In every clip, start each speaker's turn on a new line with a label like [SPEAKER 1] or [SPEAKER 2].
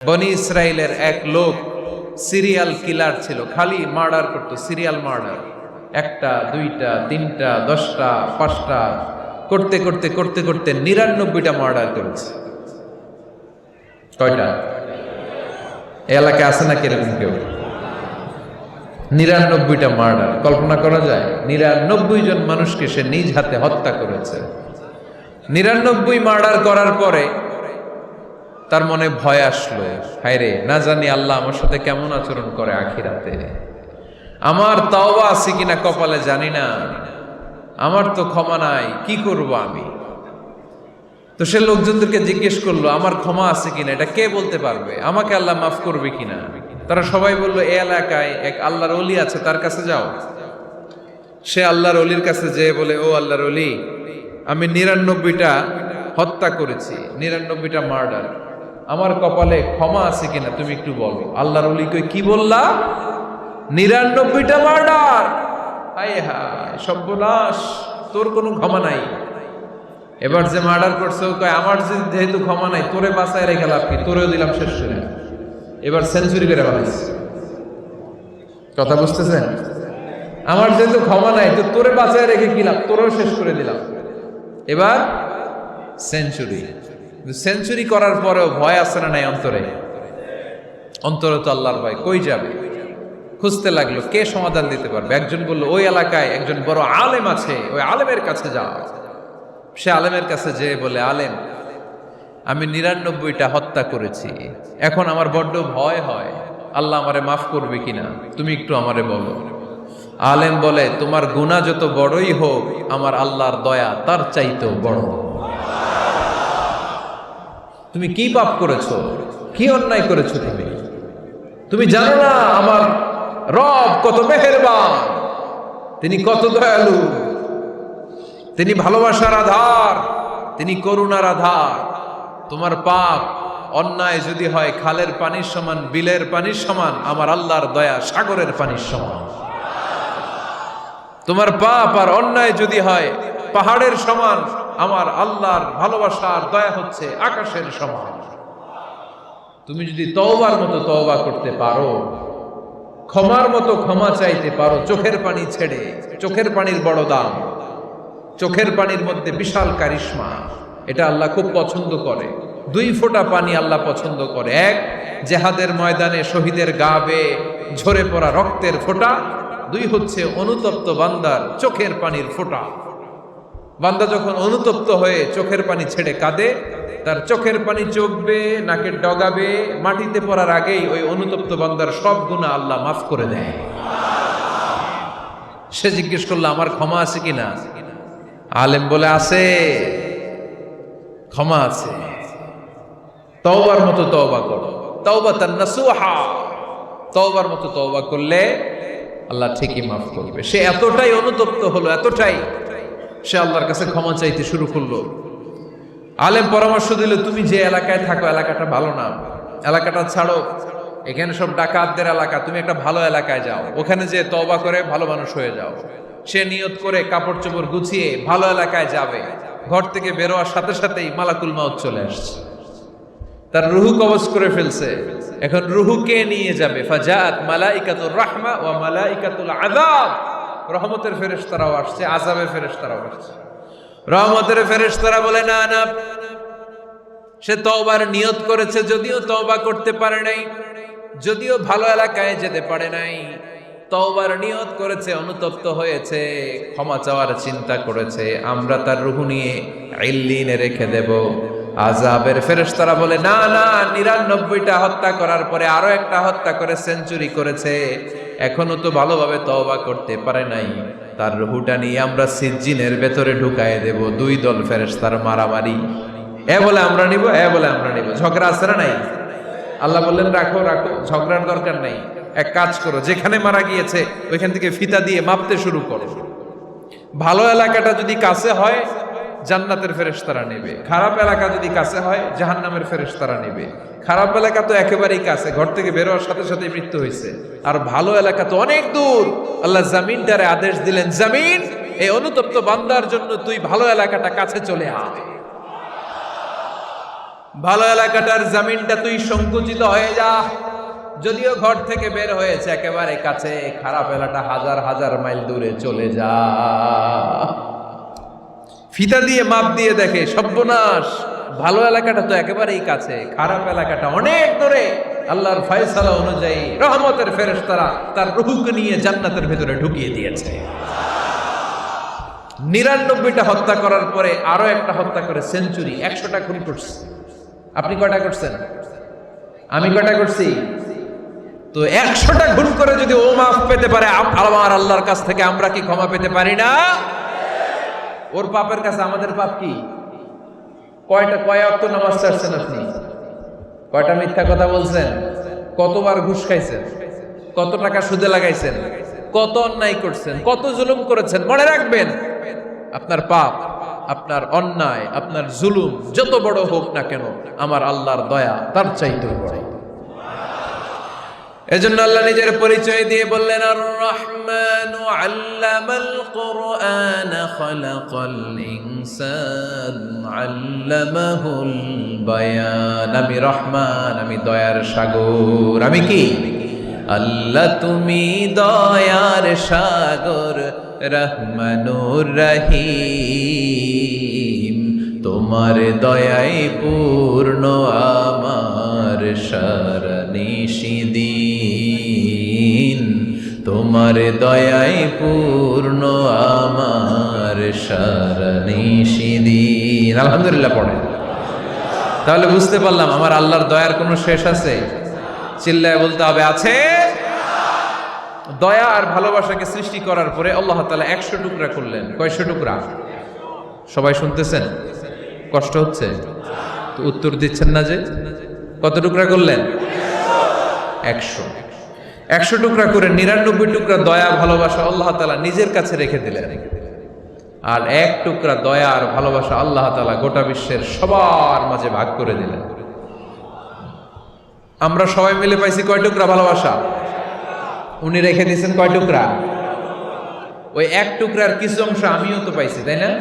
[SPEAKER 1] বনি ইসরায়েলের এক লোক সিরিয়াল কিলার ছিল, খালি মার্ডার করতো, সিরিয়াল মার্ডার। একটা, দুইটা, তিনটা, 10টা, 5টা করতে করতে করতে করতে 99টা মার্ডার করেছে। কয়টা? এলাকায় আছে না কিরকম কেউ? 99টা মার্ডার। কল্পনা করা যায়? 99 জন মানুষকে সে নিজ হাতে হত্যা করেছে। 99 মার্ডার করার পরে তার মনে ভয় আসলো, হায়রে, না জানি আল্লাহ আমার সাথে কেমন আচরণ করে আখিরাতে। আমার তাওবা আছে কিনা কপালে জানি না, আমার তো ক্ষমা নাই, কি করব আমি? তো সে লোকজনদেরকে জিজ্ঞেস করলো, আমার ক্ষমা আছে কিনা, এটা কে বলতে পারবে? আমাকে আল্লাহ মাফ করবে কিনা? তারা সবাই বলল, এই এলাকায় এক আল্লাহর ওলি আছে, তার কাছে যাও। সে আল্লাহর ওলির কাছে যেয়ে বলে, ও আল্লাহর ওলি, আমি 99টা হত্যা করেছি, 99টা মার্ডার, আমার কপালে ক্ষমা আছে কিনা তুমি একটু বলো। আল্লাহর ওলি কই, কি বললা? 99টা মার্ডার? হায় হায়, সর্বনাশ, তোর কোনো ক্ষমা নাই। এবার যে মার্ডার করছে ও কয়, আমার যেহেতু ক্ষমা নাই, তোরে বাঁচায় রেখে লাভ কি, তোরেও দিলাম শেষ করে। এবার সেঞ্চুরি করে বানাইছে। কথা বুঝতেছেন? আমার যেহেতু ক্ষমা নাই, তো তোরে বাঁচায় রেখে কি লাভ, তোরেও শেষ করে দিলাম। এবার সেঞ্চুরি। সেঞ্চুরি করার পরেও ভয় আছে না নাই অন্তরে? অন্তরে তো আল্লাহর ভয়, কই যাবে? খুঁজতে লাগলো কে সমাধান দিতে পারবে। একজন বলল, ওই এলাকায় একজন বড় আলেম আছে, ওই আলেমের কাছে যাও। সে আলেমের কাছে যেয়ে বলে, আলেম, আমি 99টা হত্যা করেছি, এখন আমার বড্ড ভয় হয়, আল্লাহ আমারে মাফ করবে কিনা, তুমি একটু আমারে বলো। আলেম বলে, তোমার গুনাহ যত বড়ই হোক, আমার আল্লাহর দয়া তার চাইতেও বড়। তুমি কি পাপ করেছো, কি অন্যায় করেছো? তুমি জানো না আমার রব কত মেহেরবান, তিনি কত দয়ালু, তিনি ভালোবাসার আধার, তিনি করুণার আধার। তোমার পাপ অন্যায় যদি হয় খালের পানির সমান, বিলের পানির সমান, আমার আল্লাহর দয়া সাগরের পানির সমান। তোমার পাপ আর অন্যায় যদি হয় পাহাড়ের সমান, আমার আল্লাহর ভালোবাসার দয়া হচ্ছে আকাশের সমান। তুমি যদি তওবার মতো তওবা করতে পারো, ক্ষমার মতো ক্ষমা চাইতে পারো, চোখের পানি ছেড়ে, চোখের পানির বড় দাম, চোখের পানির মধ্যে বিশাল কারিশমা, এটা আল্লাহ খুব পছন্দ করে। 2 ফোঁটা পানি আল্লাহ পছন্দ করে। এক, জেহাদের ময়দানে শহীদের গা বেয়ে ঝরে পড়া রক্তের ফোঁটা। 2 হচ্ছে অনুতপ্ত বান্দার চোখের পানির ফোঁটা। বান্দা যখন অনুতপ্ত হয়ে চোখের পানি ছেড়ে কাঁদে, তার চোখের পানি চোখ বেয়ে নাকের ডগা বেয়ে মাটিতে পড়ার আগেই ওই অনুতপ্ত বান্দার সব গুনাহ আল্লাহ মাফ করে দেয়। সে জিজ্ঞেস করলো, আমার ক্ষমা আছে কিনা? আলেম বলে, আছে, ক্ষমা আছে। তওবার মতো তওবা করো, তাওবাতান নাসুহা। তওবার মতো তওবা করলে আল্লাহ ঠিকই মাফ করবে। সে এতটাই অনুতপ্ত হলো, এতটাই, সে আল্লাহর কাছে ক্ষমা চাইতে শুরু করলো। আলেম পরামর্শ দিল, তুমি যে এলাকায় থাকো এলাকাটা ভালো না, এলাকাটা ছাড়ো, এখানে সব ডাকাতদের এলাকা, তুমি একটা ভালো এলাকায় যাও, ওখানে যে তওবা করে ভালো মানুষ হয়ে যাও। সে নিয়ত করে কাপড় চোপড় গুছিয়ে ভালো এলাকায় যাবে। ঘর থেকে বেরোয়ার সাথে সাথেই মালাকুল মাউত চলে আসছে, তার রুহু কবজ করে ফেলছে। এখন রুহুকে নিয়ে যাবে। ফাজাত মালাইকাতুর রাহমা ওয়া মালাইকাতুল আযাব। রহমতের ফেরেশতারাও আসছে, আযাবের ফেরেশতারাও আসছে। রহমতের ফেরেশতারা বলে, না না, সে তওবার নিয়ত করেছে, যদিও তওবা করতে পারে নাই, যদিও ভালো এলাকায় যেতে পারে নাই, তওবার নিয়ত করেছে, অনুতপ্ত হয়েছে, ক্ষমা চাওয়ার চিন্তা করেছে, আমরা তার রূহ নিয়ে ইল্লিনে রেখে দেব। আযাবের ফেরেশতারা বলে, না না, 99টা হত্যা করার পরে আরো একটা হত্যা করে সেঞ্চুরি করেছে, এখনো তো ভালোভাবে তওবা করতে পারে নাই, তার রূহটা নিয়ে আমরা সিজ্জিনের ভেতরে ঢুকায় দেব। 2 দল ফেরেশতার মারামারি, এ বলে আমরা নিব, এ বলে আমরা নিব। ঝগড়া আছে না নাই? আল্লাহ বললেন, রাখো রাখো, ঝগড়ার দরকার নেই। এক কাজ করো, যেখানে মারা গিয়েছে ওইখান থেকে ফিতা দিয়ে মাপতে শুরু করো। ভালো এলাকাটা যদি কাছে হয় জান্নাতের ফেরেশতারা নেবে, খারাপ এলাকা যদি কাছে হয় জাহান্নামের ফেরেশতারা নেবে। খারাপ এলাকা তো একেবারেই কাছে, ঘর থেকে বেরোয়ার সাথে সাথে মৃত্যু হয়েছে। আর ভালো এলাকা তো অনেক দূর। আল্লাহ জামিনটারে আদেশ দিলেন, জামিন, এই অনুতপ্ত বান্দার জন্য তুই ভালো এলাকাটা কাছে চলে আয়। ভালো এলাকাটার জমিনটা তুই সংকুচিত হয়ে যা। যদিও ঘর থেকে বের হয়েছে একেবারে কাছে, খারাপ এলাকা হাজার হাজার মাইল দূরে চলে যা। ফিতা দিয়ে মাপ দিয়ে দেখে, সর্বনাশ, ভালো এলাকাটা তো একেবারেই কাছে, খারাপ এলাকাটা অনেক দূরে। আল্লাহর ফয়সালা অনুযায়ী রহমতের ফেরেশতারা তার রূহকে নিয়ে জান্নাতের ভেতরে ঢুকিয়ে দিয়েছে। 99টা হত্যা করার পরে আরো একটা হত্যা করে সেঞ্চুরি, 100টা খুন করছে। আপনি কয়টা করছেন? আমি কয়টা করছি? তো 100টা খুন করে যদি ও মাফ পেতে পারে আমার আল্লাহর কাছ থেকে, আমরা কি ক্ষমা পেতে পারি না? ওর পাপের কাছে আমাদের পাপ কি? কয় ওয়াক্ত নামাজ ছাড়ছেন আপনি? কয়টা মিথ্যা কথা বলছেন? কতবার ঘুষ খাইছেন? কত টাকা সুদে লাগাইছেন? কত অন্যায় করছেন? কত জুলুম করেছেন? মনে রাখবেন, আপনার পাপ, আপনার অন্যায়, আপনার জুলুম যত বড় হোক না কেন, আমার আল্লাহর দয়া তার চাইতেও বড়। এজন্য আল্লাহ নিজের পরিচয় দিয়ে বললেন, আর রহমানু আল্লামাল কুরআন খালাকাল ইনসান আল্লামাহুল বায়ান। আমি রহমান, আমি দয়ার সাগর। আমি কি? আল্লাহ তুমি দয়ার সাগর, রহমানুর রহিম। তোমার দয়ায় পূর্ণ আমার সারানিশিদিন। তোমার দয়ায় পূর্ণ আমার সারানিশিদিন। আলহামদুলিল্লাহ পড়ে। তাহলে বুঝতে পারলাম আমার আল্লাহর দয়ার কোনো শেষ আছে? চিল্লায় বলতে হবে, আছে। দয়া আর ভালোবাসাকে সৃষ্টি করার পরে আল্লাহ তাআলা 100 টুকরা করলেন। কয়শো টুকরা? সবাই শুনতেছেন? কষ্ট হচ্ছে তো উত্তর দিচ্ছেন না যে? কত টুকরা করলেন? 100 টুকরা করে 99 টুকরা দয়া ভালোবাসা আল্লাহ তাআলা নিজের কাছে রেখে দিলেন। আর 1 টুকরা দয়া আর ভালোবাসা আল্লাহ তাআলা গোটা বিশ্বের সবার মাঝে ভাগ করে দিলেন। আমরা সবাই মিলে পাইছি কয় টুকরা ভালোবাসা? উনি রেখে দিয়েছেন কয় টুকরা? ওই 1 টুকরার কিছু অংশ আমিও তো পাইছি, তাই না?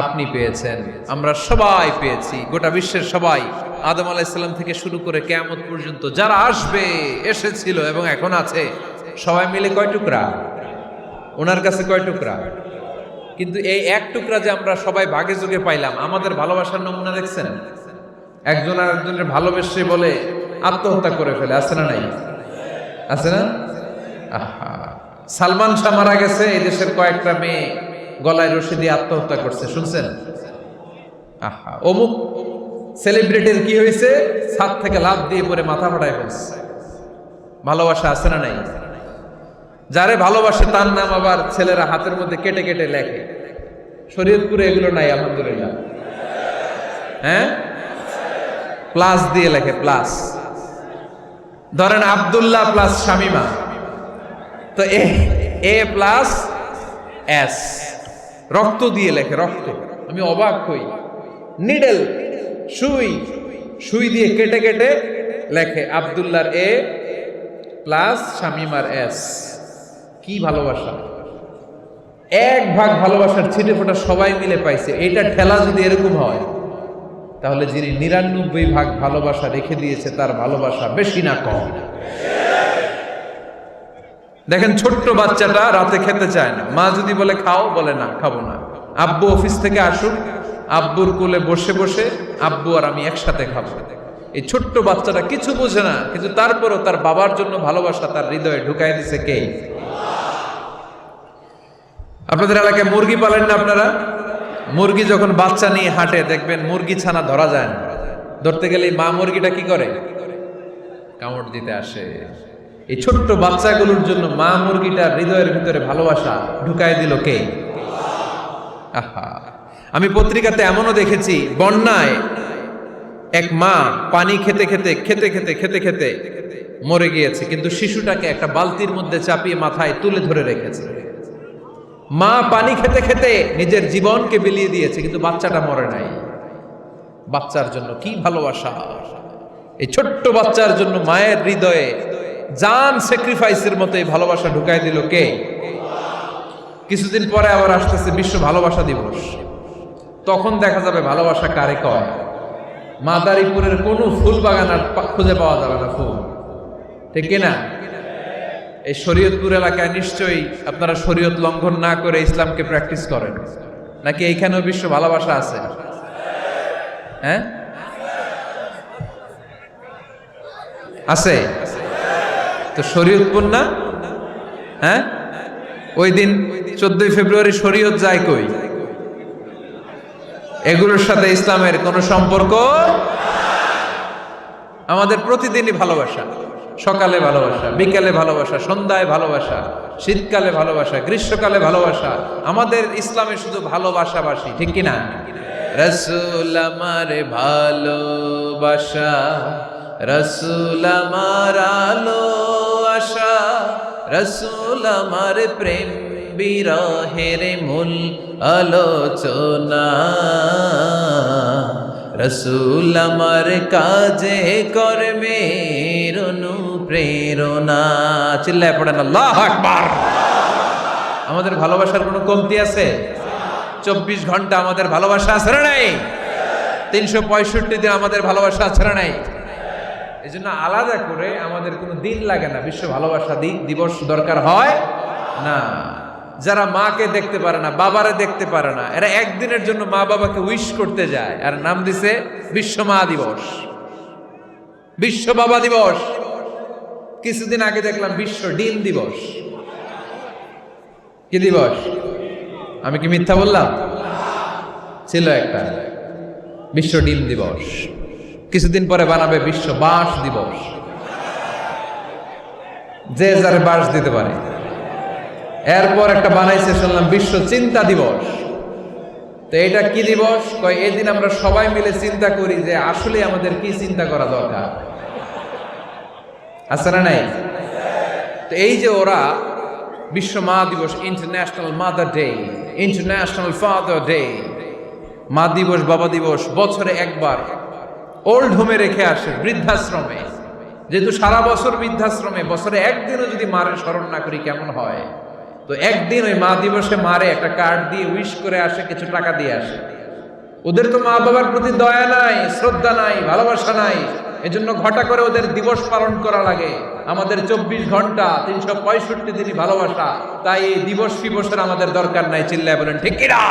[SPEAKER 1] আপনি পেয়েছেন, আমরা সবাই পেয়েছি, গোটা বিশ্বের সবাই, আদম আলাইহিস সালাম থেকে শুরু করে কিয়ামত পর্যন্ত যারা আসবে, এসেছিল এবং এখন আছে, সবাই মিলে কয় টুকরা? ওনার কাছে কয় টুকরা? কিন্তু এই 1 টুকরা যে আমরা সবাই ভাগে যোগে পাইলাম, আমাদের ভালোবাসার নমুনা দেখছেন? একজন আর একজনের ভালোবেসে বলে আত্মহত্যা করে ফেলে, আছে না নাই? আছে না? সালমান শাহ মারা গেছে, এই দেশের কয়েকটা মেয়ে গলায় রশি দিয়ে আত্মহত্যা করছে, শুনছেন? অমুক সেলিব্রিটির কি হয়েছে, ছাদ থেকে লাফ দিয়ে পরে মাথা ফাটায় ফেলছে। ভালোবাসা আছে না নাই? যারে ভালোবাসে তার নাম আবার ছেলেরা হাতের মধ্যে কেটে কেটে লেখে। শরীয়তপুরে এগুলো নাই আলহামদুলিল্লাহ। হ্যাঁ, প্লাস দিয়ে লেখে, প্লাস। ধরেন আব্দুল্লাহ প্লাস শামিমা, তো এ প্লাস এস, রক্ত দিয়ে লেখে, রক্ত। আমি অবাক হই, নিডেল, সুই দিয়ে কেটে কেটে লেখে আব্দুল্লাহর এ প্লাস শামিমার এস। কি ভালোবাসা! 1 ভাগ ভালোবাসার ছিটে ফোটা সবাই মিলে পাইছে। এইটা ঠেলা যদি এরকম হয়, তাহলে যিনি 99 ভাগ ভালোবাসা রেখে দিয়েছে তার ভালোবাসা বেশি না কম? দেখেন, ছোট্ট বাচ্চাটা রাতে খেতে চায় না, মা যদি বলে খাও, বলে না, খাবো না। আব্বু অফিস থেকে আসুক, আব্বুর কোলে বসে বসে আব্বু আর আমি একসাথে খাবো। এই ছোট্ট বাচ্চাটা কিছু বোঝে না, কিন্তু তারপরও তার বাবার জন্য ভালোবাসা তার হৃদয়ে ঢুকাই দিছে কে? আপনাদের এলাকায় মুরগি পালেন না আপনারা? মুরগি যখন বাচ্চা নিয়ে হাঁটে, দেখবেন মুরগি ছানা ধরা যায় না। ধরতে গেলে মা মুরগিটা কি করে? কামড় দিতে আসে। এই ছোট্ট বাচ্চাগুলোর জন্য মা মুরগিটার হৃদয়ের ভিতরে ভালোবাসা ঢুকাই দিল কে? আহা, আমি পত্রিকাতে এমনও দেখেছি, বন্যায় এক মা পানি খেতে খেতে খেতে খেতে খেতে খেতে মরে গিয়েছে, কিন্তু শিশুটাকে একটা বালতির মধ্যে চাপিয়ে মাথায় তুলে ধরে রেখেছে। মা পানি খেতে খেতে নিজের জীবনকে বিলিয়ে দিয়েছে, কিন্তু বাচ্চাটা মরে নাই। বাচ্চার জন্য কি ভালোবাসা! এই ছোট্ট বাচ্চার জন্য মায়ের হৃদয়ে জান স্যাক্রিফাইসের মতো এই ভালোবাসা ঢুকাই দিল কে? কিছুদিন পরে আবার আসতেছে বিশ্ব ভালোবাসা দিবস। তখন দেখা যাবে ভালোবাসা কারে কয়। মাদারীপুরের কোনো ফুল বাগান আর খুঁজে পাওয়া যাবে না ফুল, ঠিক কিনা? এই শরীয়তপুর এলাকায় নিশ্চয়ই আপনারা শরীয়ত লঙ্ঘন না করে ইসলামকে প্র্যাকটিস করেন, নাকি এইখানেও বিশ্ব ভালোবাসা আছে? হ্যাঁ, আছে তো। শরীয়তপুর না? হ্যাঁ, ওই দিন 14 ফেব্রুয়ারি শরীয়ত যায় কই? এগুলোর সাথে ইসলামের কোনো সম্পর্ক। আমাদের প্রতিদিনই ভালোবাসা, সকালে ভালোবাসা, বিকেলে ভালোবাসা, সন্ধ্যায় ভালোবাসা, শীতকালে ভালোবাসা, গ্রীষ্মকালে ভালোবাসা। আমাদের ইসলামে শুধু ভালোবাসাবাসি, ঠিক কিনা? রাসূল আমার ভালোবাসা, রাসূল আমার আলো আশা, রাসূল আমার প্রেম বিরহের মূল আলোচনা, রাসূল আমার কাজে কর্মের অনুপ্রেরণা। চিল্লায় পড়েন আল্লাহু আকবার। আমাদের ভালোবাসার কোনো কমতি আছে? 24 ঘন্টা আমাদের ভালোবাসা আছে না নাই? 365 দিন আমাদের ভালোবাসা আছে না নাই? এই জন্য আলাদা করে আমাদের কোনো দিন লাগে না, বিশ্ব ভালোবাসা দিবস দরকার হয় না। যারা মাকে দেখতে পারে না, বাবারে দেখতে পারে না, এরা একদিনের জন্য মা বাবাকে উইশ করতে যায়, আর নাম দিছে বিশ্ব মা দিবস, বিশ্ব বাবা দিবস। কিছুদিন আগে দেখলাম বিশ্ব ডিম দিবস। কি দিবস? আমি কি মিথ্যা বললাম? ছিল একটা বিশ্ব ডিম দিবস। কিছুদিন পরে বানাবে বিশ্ব বাঁশ দিবস, যে যারে বাঁশ দিতে পারে। এরপর একটা বানাইছে শুনলাম বিশ্ব চিন্তা দিবস। তো এটা কি দিবস? কয় এই দিন আমরা সবাই মিলে চিন্তা করি যে আসলে আমাদের কি চিন্তা করা দরকার, আছে না নাই? তো এই যে ওরা বিশ্ব মা দিবস, international mother day, international father day, মা দিবস, বাবা দিবস বছরে একবার ওল্ড হোমে রেখে আসে, বৃদ্ধাশ্রমে। যেহেতু সারা বছর বৃদ্ধাশ্রমে, বছরে একদিনও যদি মারে স্মরণ না করি কেমন হয়? তো একদিন ওই মা দিবসে মারে একটা কার্ড দিয়ে উইশ করে আসে, কিছু টাকা দিয়ে আসে। ওদের তো মা বাবার প্রতি দয়া নাই, শ্রদ্ধা নাই, ভালোবাসা নাই, এজন্য ঘটা করে ওদের দিবস পালন করা লাগে। আমাদের 24 ঘন্টা 365 দিনই ভালোবাসা, তাই এই দিবস ফিবসের আমাদের দরকার নাই। চিল্লায় বলেন ঠিক কিনা?